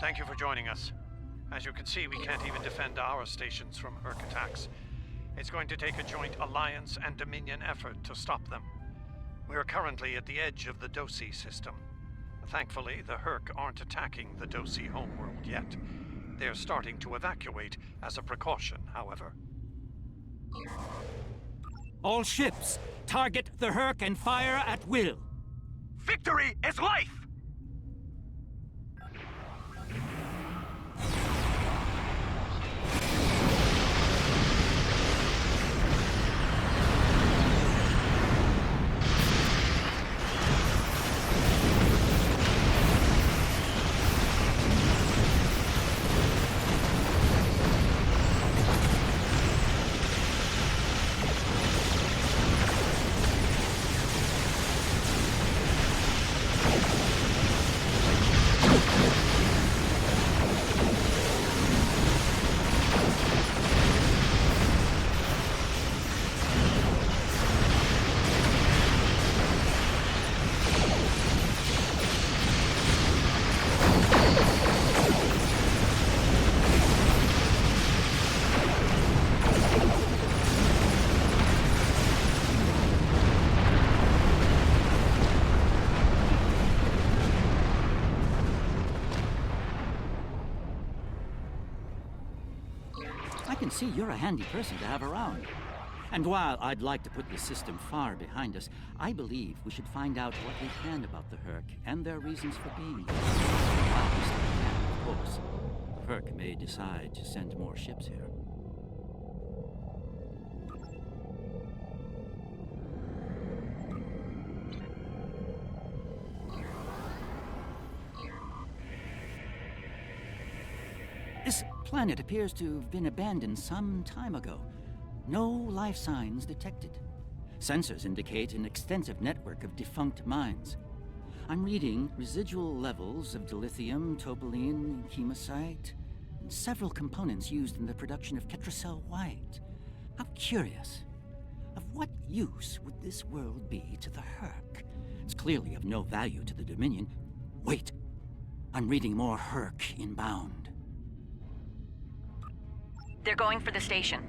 Thank you for joining us. As you can see, we can't even defend our stations from Herc attacks. It's going to take a joint Alliance and Dominion effort to stop them. We are currently at the edge of the Dosi system. Thankfully, the Herc aren't attacking the Dosi homeworld yet. They're starting to evacuate as a precaution, however. All ships, target the Herc and fire at will. Victory is life! I can see you're a handy person to have around. And while I'd like to put the system far behind us, I believe we should find out what we can about the Herc and their reasons for being here. While we still can, of course. The Herc may decide to send more ships here. This planet appears to have been abandoned some time ago. No life signs detected. Sensors indicate an extensive network of defunct mines. I'm reading residual levels of dilithium, topoline, chemosite, and several components used in the production of Ketracel White. How curious. Of what use would this world be to the Herc? It's clearly of no value to the Dominion. Wait. I'm reading more Herc inbound. They're going for the station.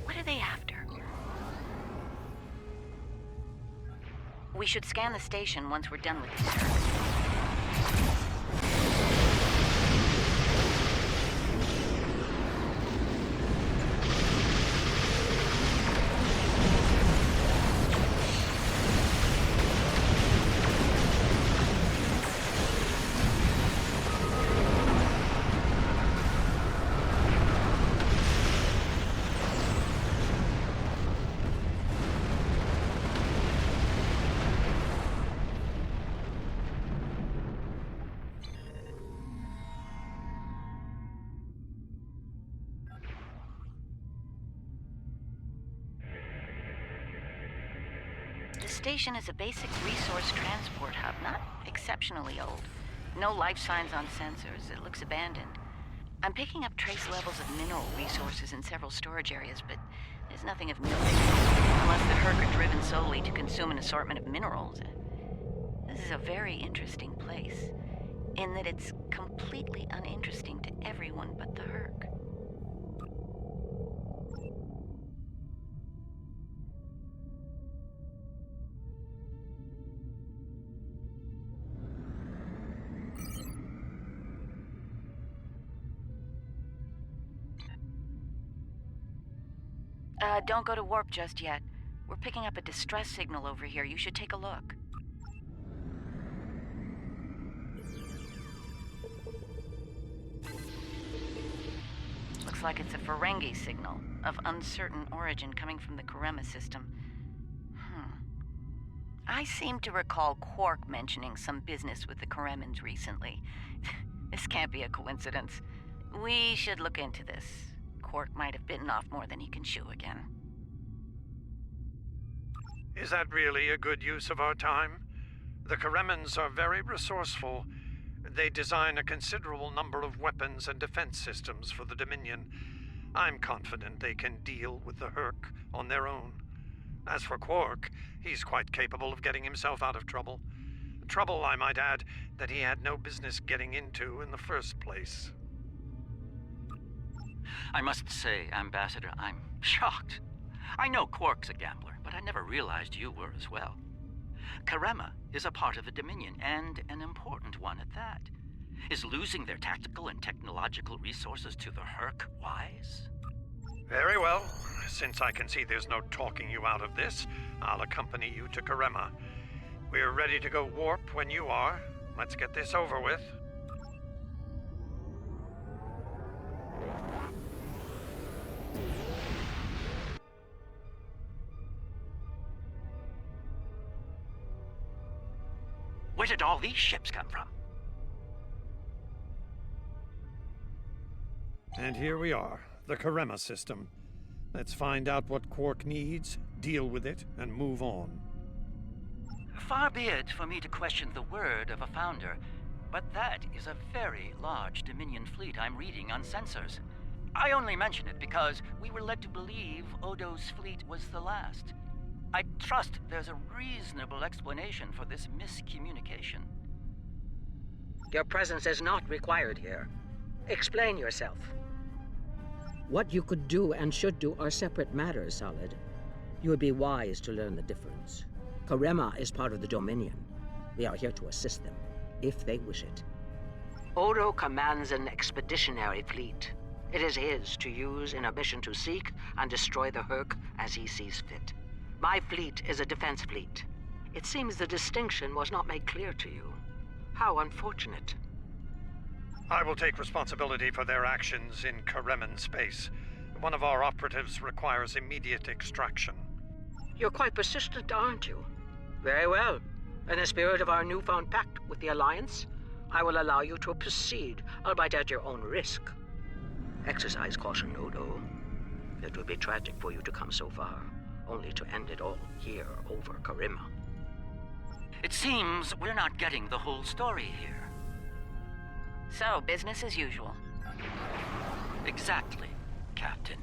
What are they after? We should scan the station once we're done with this. The station is a basic resource transport hub, not exceptionally old. No life signs on sensors. It looks abandoned. I'm picking up trace levels of mineral resources in several storage areas, but there's nothing of note. Unless the Herc are driven solely to consume an assortment of minerals. This is a very interesting place, in that it's completely uninteresting to everyone but the Herc. Don't go to warp just yet. We're picking up a distress signal over here. You should take a look. Looks like it's a Ferengi signal of uncertain origin coming from the Karema system. I seem to recall Quark mentioning some business with the Karemans recently. This can't be a coincidence. We should look into this. Quark might have bitten off more than he can chew again. Is that really a good use of our time? The Karemans are very resourceful. They design a considerable number of weapons and defense systems for the Dominion. I'm confident they can deal with the Herc on their own. As for Quark, he's quite capable of getting himself out of trouble. Trouble, I might add, that he had no business getting into in the first place. I must say, Ambassador, I'm shocked. I know Quark's a gambler, but I never realized you were as well. Karema is a part of the Dominion, and an important one at that. Is losing their tactical and technological resources to the Herc wise? Very well. Since I can see there's no talking you out of this, I'll accompany you to Karema. We're ready to go warp when you are. Let's get this over with. Where did all these ships come from? And here we are, the Karema system. Let's find out what Quark needs, deal with it, and move on. Far be it for me to question the word of a founder, but that is a very large Dominion fleet I'm reading on sensors. I only mention it because we were led to believe Odo's fleet was the last. I trust there's a reasonable explanation for this miscommunication. Your presence is not required here. Explain yourself. What you could do and should do are separate matters, Solid. You would be wise to learn the difference. Karema is part of the Dominion. We are here to assist them, if they wish it. Odo commands an expeditionary fleet. It is his to use in a mission to seek and destroy the Herc as he sees fit. My fleet is a defense fleet. It seems the distinction was not made clear to you. How unfortunate. I will take responsibility for their actions in Kareman space. One of our operatives requires immediate extraction. You're quite persistent, aren't you? Very well. In the spirit of our newfound pact with the Alliance, I will allow you to proceed, albeit at your own risk. Exercise caution, Odo. It would be tragic for you to come so far, only to end it all here over Karema. It seems we're not getting the whole story here. So, business as usual. Exactly, Captain.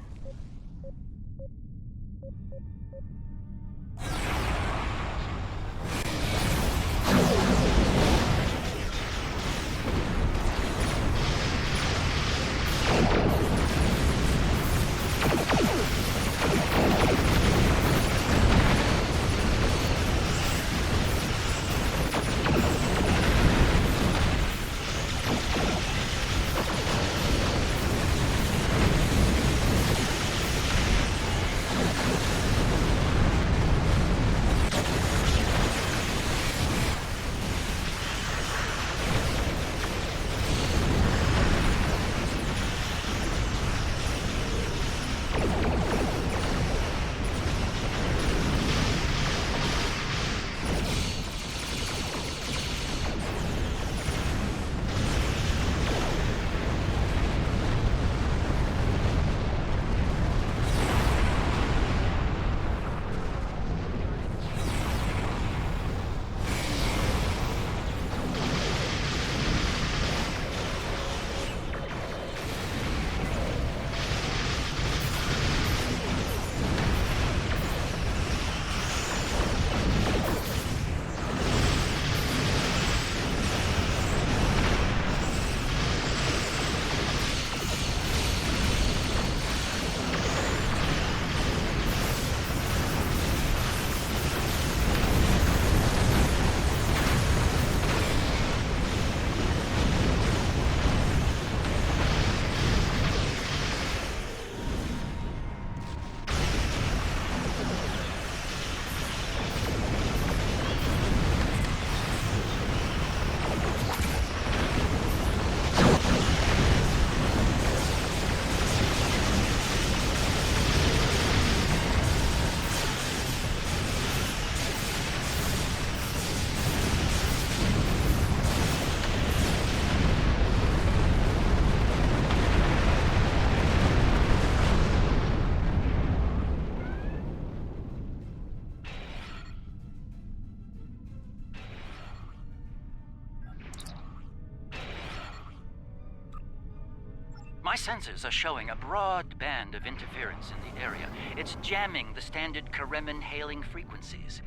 My sensors are showing a broad band of interference in the area. It's jamming the standard Karemin hailing frequencies.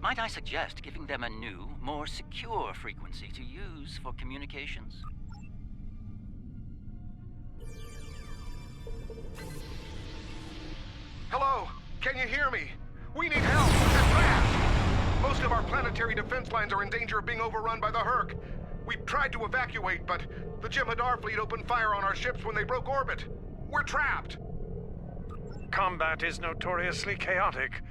Might I suggest giving them a new, more secure frequency to use for communications? Hello? Can you hear me? We need help! And fast! Most of our planetary defense lines are in danger of being overrun by the Herc. We've tried to evacuate, but the Jem'Hadar fleet opened fire on our ships when they broke orbit. We're trapped! Combat is notoriously chaotic.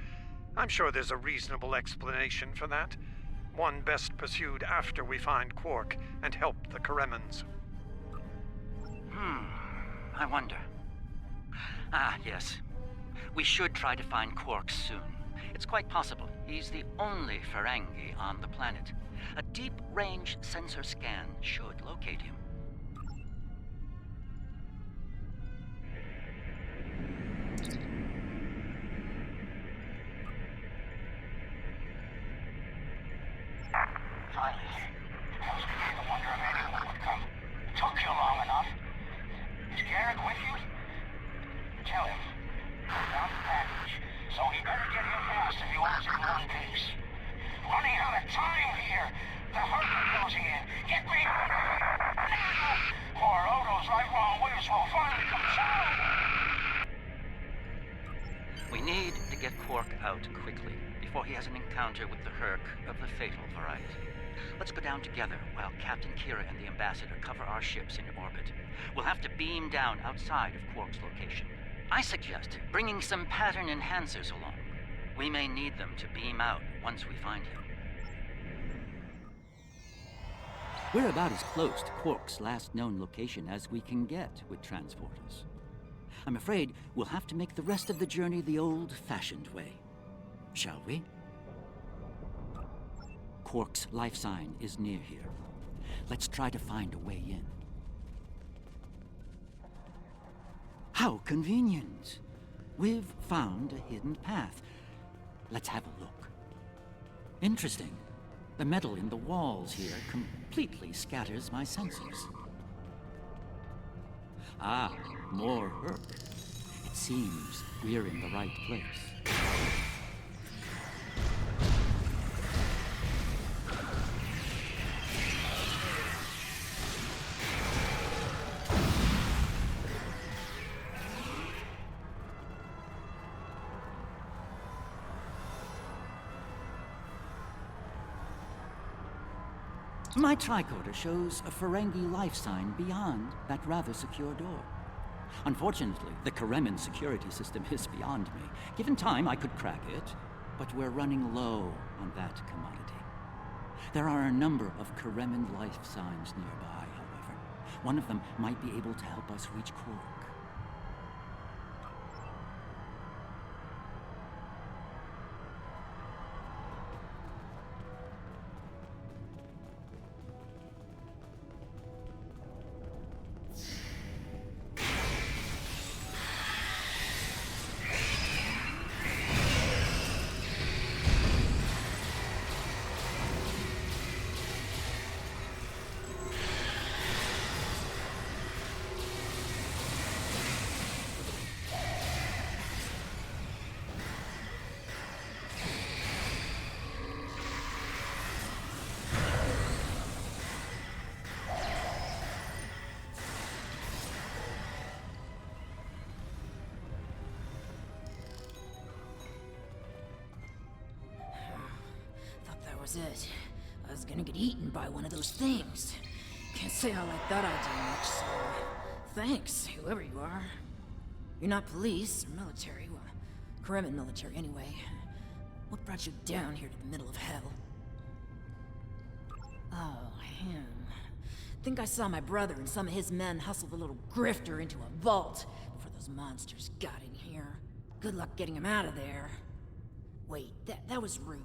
I'm sure there's a reasonable explanation for that. One best pursued after we find Quark and help the Karemans. I wonder. Ah, yes. We should try to find Quark soon. It's quite possible he's the only Ferengi on the planet. A deep-range sensor scan should locate him. Finally. I was beginning to wonder if anyone would come. Took you long enough. Is Garrick with you? Tell him. I found the package, so he better get here fast if he wants it in one piece. Running out of time here. The Herc are closing in. Get me now! Or Odo's right wrong ways will finally come down. We need to get Quark out quickly, before he has an encounter with the Herc of the fatal variety. Let's go down together while Captain Kira and the Ambassador cover our ships in orbit. We'll have to beam down outside of Quark's location. I suggest bringing some pattern enhancers along. We may need them to beam out once we find him. We're about as close to Quark's last known location as we can get with transporters. I'm afraid we'll have to make the rest of the journey the old-fashioned way. Shall we? Quark's life sign is near here. Let's try to find a way in. How convenient! We've found a hidden path. Let's have a look. Interesting. The metal in the walls here completely scatters my sensors. Ah, more Herc. It seems we're in the right place. My tricorder shows a Ferengi life sign beyond that rather secure door. Unfortunately, the Karemin security system is beyond me. Given time, I could crack it, but we're running low on that commodity. There are a number of Karemin life signs nearby, however. One of them might be able to help us reach Quark. Was it. I was gonna get eaten by one of those things. Can't say I like that idea much, so thanks, whoever you are. You're not police or military, well, Karemin military anyway. What brought you down here to the middle of hell? Oh, him. Think I saw my brother and some of his men hustle the little grifter into a vault before those monsters got in here. Good luck getting him out of there. Wait, that was rude.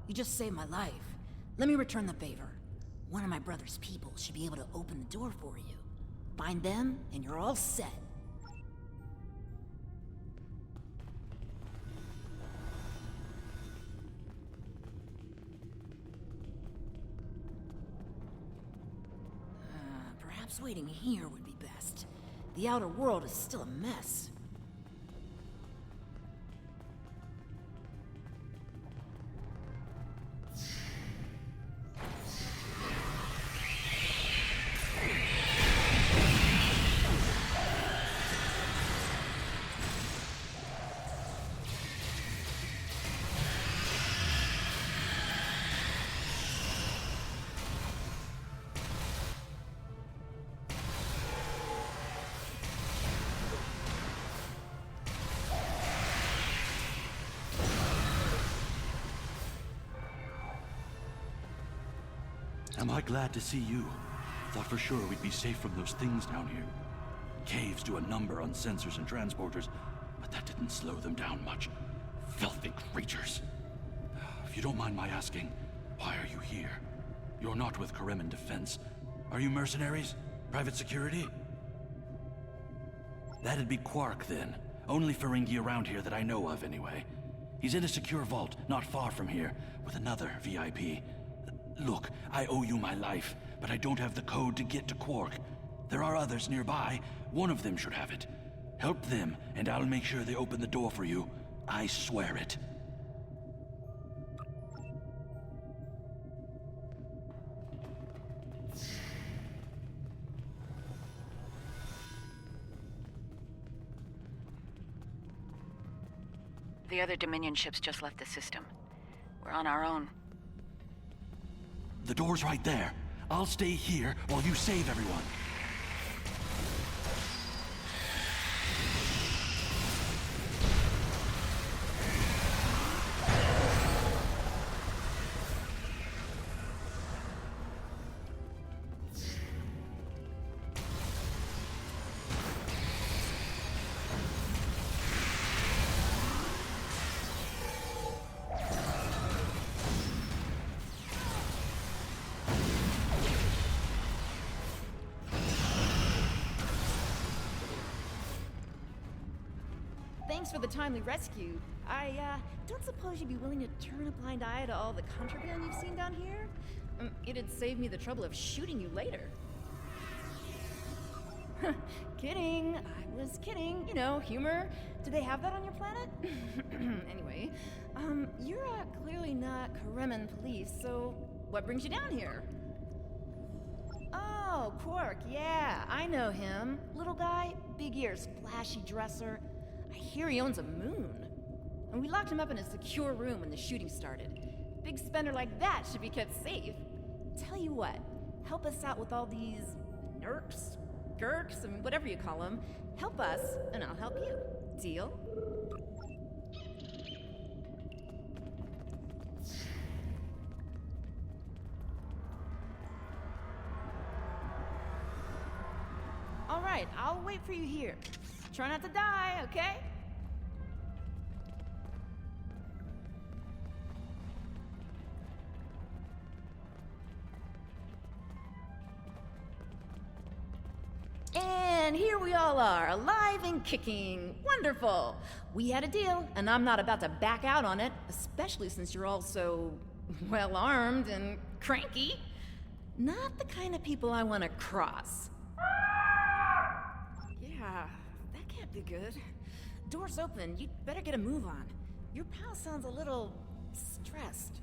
You just saved my life. Let me return the favor. One of my brother's people should be able to open the door for you. Find them, and you're all set. Perhaps waiting here would be best. The outer world is still a mess. Am I glad to see you? Thought for sure we'd be safe from those things down here. Caves do a number on sensors and transporters, but that didn't slow them down much. Filthy creatures. If you don't mind my asking, why are you here? You're not with Karemen Defense. Are you mercenaries? Private security? That'd be Quark, then. Only Ferengi around here that I know of, anyway. He's in a secure vault, not far from here, with another VIP. Look, I owe you my life, but I don't have the code to get to Quark. There are others nearby. One of them should have it. Help them, and I'll make sure they open the door for you. I swear it. The other Dominion ships just left the system. We're on our own. The door's right there. I'll stay here while you save everyone. Thanks for the timely rescue. I don't suppose you'd be willing to turn a blind eye to all the contraband you've seen down here? It'd save me the trouble of shooting you later. Kidding. I was kidding. You know, humor. Do they have that on your planet? Anyway, you're clearly not Karemen police, so what brings you down here? Oh, Quark, yeah, I know him. Little guy, big ears, flashy dresser. I hear he owns a moon. And we locked him up in a secure room when the shooting started. Big spender like that should be kept safe. Tell you what, help us out with all these nerks, gurks, and whatever you call them. Help us, and I'll help you. Deal? All right, I'll wait for you here. Try not to die, okay? And here we all are, alive and kicking. Wonderful. We had a deal, and I'm not about to back out on it, especially since you're all so well-armed and cranky. Not the kind of people I want to cross. Yeah, that can't be good. Door's open. You'd better get a move on. Your pal sounds a little stressed.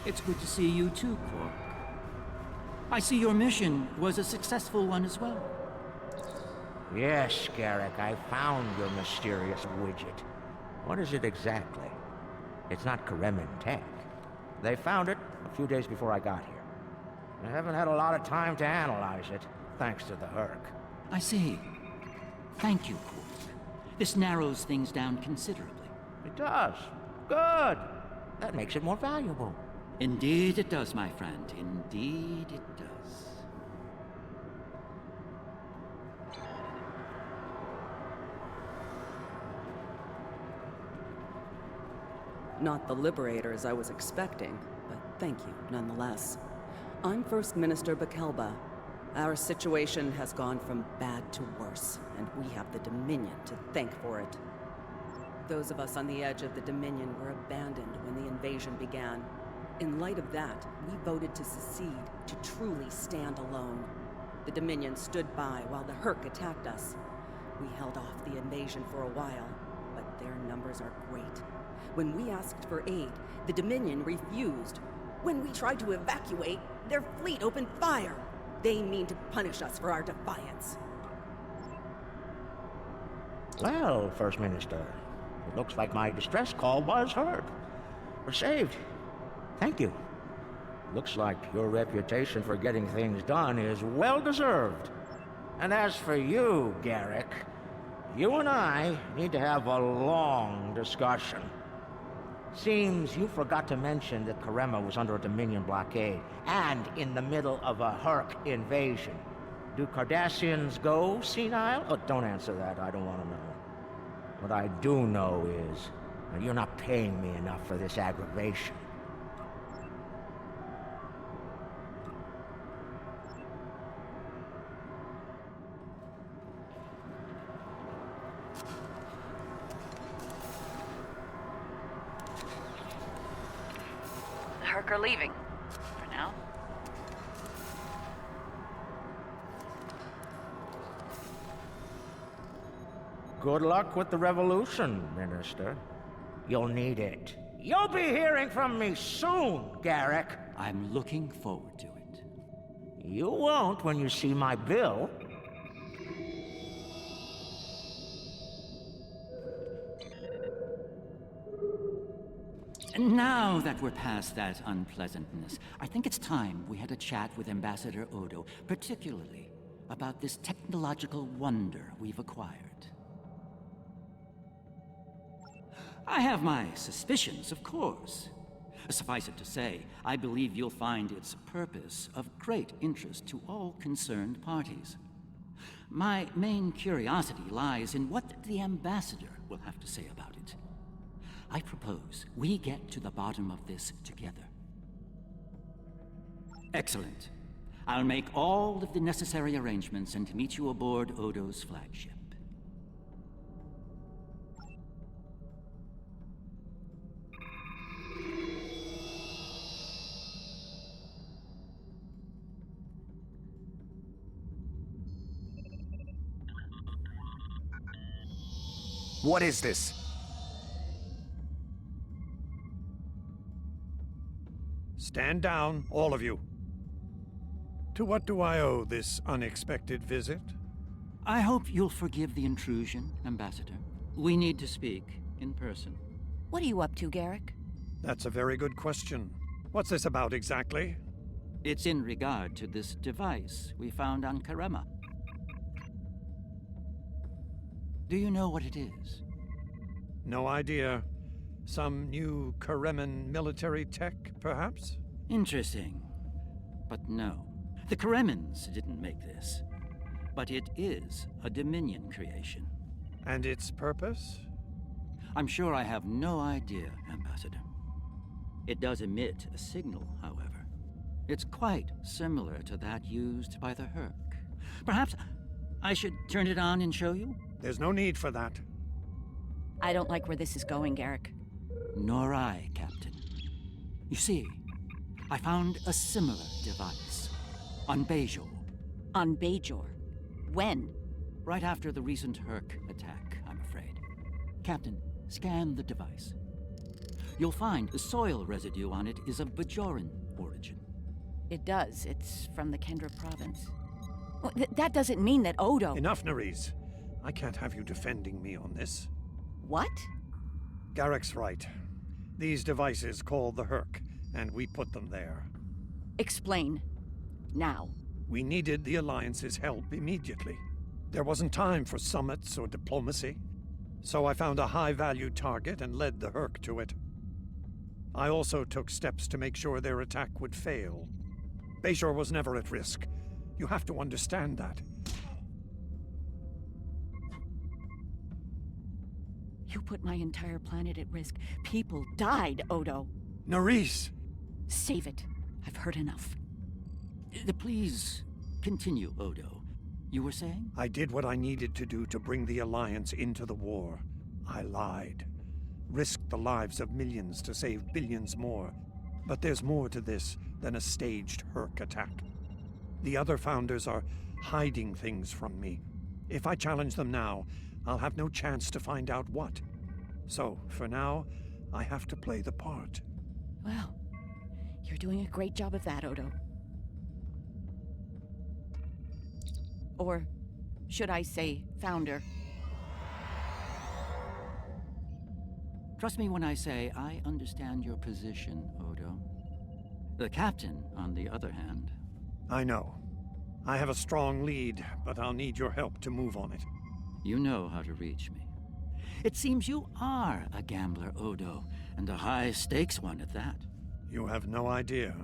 It's good to see you too, Quark. I see your mission was a successful one as well. Yes, Garrick, I found your mysterious widget. What is it exactly? It's not Karemin tech. They found it a few days before I got here. I haven't had a lot of time to analyze it, thanks to the Herc. I see. Thank you, Pordohiq. This narrows things down considerably. It does. Good. That makes it more valuable. Indeed it does, my friend. Indeed it does. Not the liberators I was expecting, but thank you nonetheless. I'm First Minister Bekelba. Our situation has gone from bad to worse, and we have the Dominion to thank for it. Those of us on the edge of the Dominion were abandoned when the invasion began. In light of that, we voted to secede, to truly stand alone. The Dominion stood by while the Herc attacked us. We held off the invasion for a while, but their numbers are great. When we asked for aid, the Dominion refused. When we tried to evacuate, their fleet opened fire. They mean to punish us for our defiance. Well, First Minister, it looks like my distress call was heard. We're saved. Thank you. Looks like your reputation for getting things done is well-deserved. And as for you, Garrick, you and I need to have a long discussion. Seems you forgot to mention that Karema was under a Dominion blockade, and in the middle of a Herc invasion. Do Cardassians go senile? Oh, don't answer that, I don't want to know. What I do know is that you're not paying me enough for this aggravation. The Herc are leaving. For now. Good luck with the revolution, Minister. You'll need it. You'll be hearing from me soon, Garrick. I'm looking forward to it. You won't when you see my bill. Now that we're past that unpleasantness, I think it's time we had a chat with Ambassador Odo, particularly about this technological wonder we've acquired. I have my suspicions, of course. Suffice it to say, I believe you'll find its purpose of great interest to all concerned parties. My main curiosity lies in what the Ambassador will have to say about it. I propose we get to the bottom of this together. Excellent. I'll make all of the necessary arrangements and meet you aboard Odo's flagship. What is this? Stand down, all of you. To what do I owe this unexpected visit? I hope you'll forgive the intrusion, Ambassador. We need to speak in person. What are you up to, Garrick? That's a very good question. What's this about exactly? It's in regard to this device we found on Karema. Do you know what it is? No idea. Some new Kareman military tech, perhaps? Interesting. But no. The Karemans didn't make this. But it is a Dominion creation. And its purpose? I'm sure I have no idea, Ambassador. It does emit a signal, however. It's quite similar to that used by the Herc. Perhaps I should turn it on and show you? There's no need for that. I don't like where this is going, Garrick. Nor I, Captain. You see, I found a similar device on Bajor. On Bajor? When? Right after the recent Herc attack, I'm afraid. Captain, scan the device. You'll find the soil residue on it is of Bajoran origin. It does. It's from the Kendra province. Well, that doesn't mean that Odo... Enough, Nerys. I can't have you defending me on this. What? Garrick's right. These devices called the Herc, and we put them there. Explain. Now. We needed the Alliance's help immediately. There wasn't time for summits or diplomacy. So I found a high-value target and led the Herc to it. I also took steps to make sure their attack would fail. Bajor was never at risk. You have to understand that. You put my entire planet at risk. People died, Odo. Nerys! Save it. I've heard enough. Please continue, Odo. You were saying? I did what I needed to do to bring the Alliance into the war. I lied. Risked the lives of millions to save billions more. But there's more to this than a staged Herc attack. The other Founders are hiding things from me. If I challenge them now, I'll have no chance to find out what. So, for now, I have to play the part. Well, you're doing a great job of that, Odo. Or should I say, Founder? Trust me when I say I understand your position, Odo. The Captain, on the other hand... I know. I have a strong lead, but I'll need your help to move on it. You know how to reach me. It seems you are a gambler, Odo, and a high-stakes one at that. You have no idea.